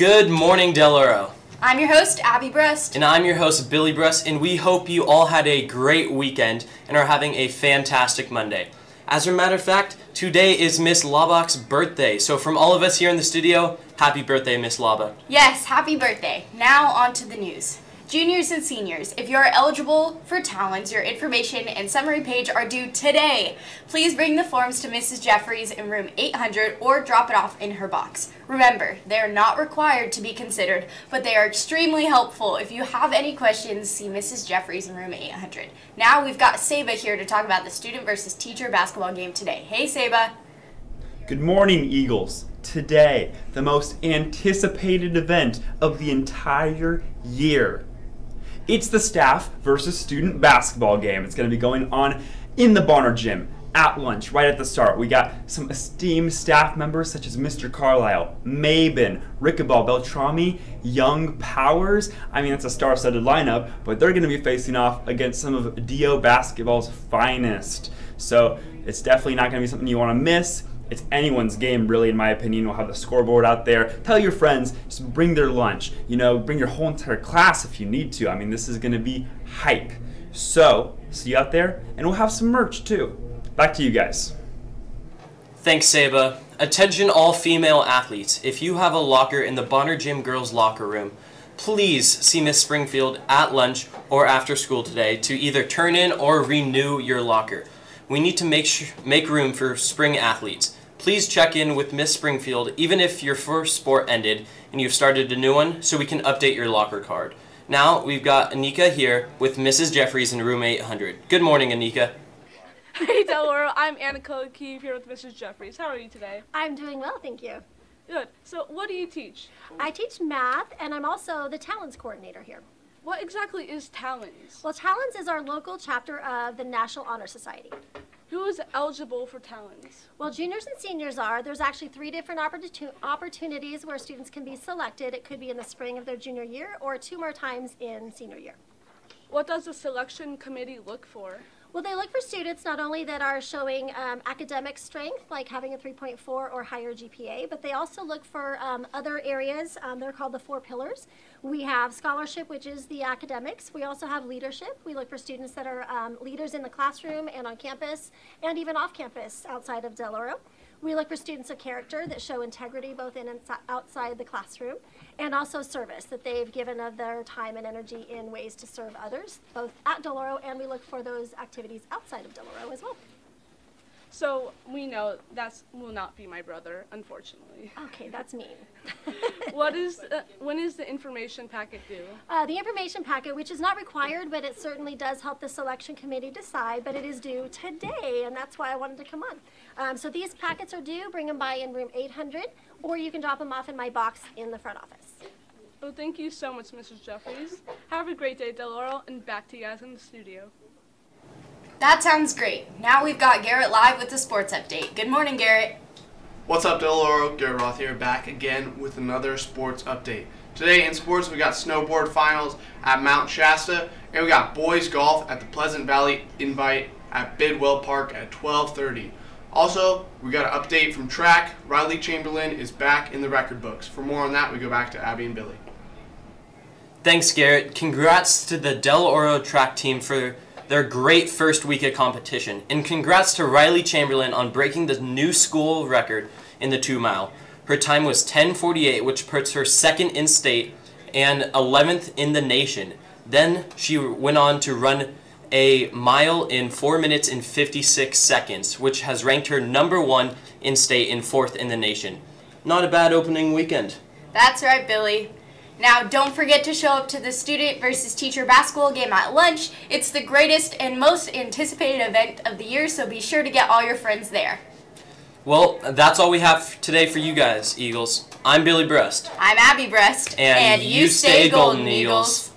Good morning, Deloro. I'm your host, Abby Brust. And I'm your host, Billy Brust, and we hope you all had a great weekend and are having a fantastic Monday. As a matter of fact, today is Miss Laubach's birthday, so from all of us here in the studio, happy birthday, Miss Laubach. Yes, happy birthday. Now on to the news. Juniors and seniors, if you are eligible for talents, your information and summary page are due today. Please bring the forms to Mrs. Jeffries in room 800 or drop it off in her box. Remember, they are not required to be considered, but they are extremely helpful. If you have any questions, see Mrs. Jeffries in room 800. Now we've got Saba here to talk about the student versus teacher basketball game today. Hey, Saba. Good morning, Eagles. Today, the most anticipated event of the entire year. It's the staff versus student basketball game. It's going to be going on in the Bonner Gym at lunch, right at the start. We got some esteemed staff members such as Mr. Carlisle, Mabin, Rickabal, Beltrami, Young Powers. I mean, it's a star-studded lineup, but they're going to be facing off against some of DO basketball's finest. So it's definitely not going to be something you want to miss. It's anyone's game, really, in my opinion. We'll have the scoreboard out there. Tell your friends, just bring their lunch. You know, bring your whole entire class if you need to. I mean, this is going to be hype. So, see you out there, and we'll have some merch, too. Back to you guys. Thanks, Saba. Attention all female athletes. If you have a locker in the Bonner Gym girls' locker room, please see Miss Springfield at lunch or after school today to either turn in or renew your locker. We need to make room for spring athletes. Please check in with Miss Springfield even if your first sport ended and you've started a new one so we can update your locker card. Now we've got Anika here with Mrs. Jeffries in room 800. Good morning, Anika. Hey, Deloro. I'm Annika O'Keefe here with Mrs. Jeffries. How are you today? I'm doing well, thank you. Good. So what do you teach? I teach math, and I'm also the talents coordinator here. What exactly is Talents? Well, Talents is our local chapter of the National Honor Society. Who is eligible for Talents? Well, juniors and seniors are. There's actually 3 different opportunities where students can be selected. It could be in the spring of their junior year or 2 more times in senior year. What does the selection committee look for? Well, they look for students not only that are showing academic strength, like having a 3.4 or higher GPA, but they also look for other areas. They're called the 4 pillars. We have scholarship, which is the academics. We also have leadership. We look for students that are leaders in the classroom and on campus, and even off campus outside of Deloro. We look for students of character that show integrity both in and outside the classroom, and also service, that they've given of their time and energy in ways to serve others, both at Deloro, and we look for those activities outside of Deloro as well. So we know that will not be my brother, unfortunately. Okay, that's mean. When is the information packet due? The information packet, which is not required, but it certainly does help the selection committee decide, but it is due today, and that's why I wanted to come on. So these packets are due. Bring them by in room 800, or you can drop them off in my box in the front office. Well, thank you so much, Mrs. Jeffries. Have a great day, Deloro, and back to you guys in the studio. That sounds great. Now we've got Garrett live with the sports update. Good morning, Garrett. What's up, Deloro? Garrett Roth here, back again with another sports update. Today in sports, we got snowboard finals at Mount Shasta, and we got boys golf at the Pleasant Valley Invite at Bidwell Park at 12:30. Also, we got an update from track. Riley Chamberlain is back in the record books. For more on that, we go back to Abby and Billy. Thanks, Garrett. Congrats to the Deloro track team for their great first week of competition. And congrats to Riley Chamberlain on breaking the new school record in the 2-mile. Her time was 10:48, which puts her second in state and 11th in the nation. Then she went on to run a mile in 4 minutes and 56 seconds, which has ranked her number 1 in state and 4th in the nation. Not a bad opening weekend. That's right, Billy. Now, don't forget to show up to the student versus teacher basketball game at lunch. It's the greatest and most anticipated event of the year, so be sure to get all your friends there. Well, that's all we have today for you guys, Eagles. I'm Billy Brust. I'm Abby Brust. And you stay golden, Eagles.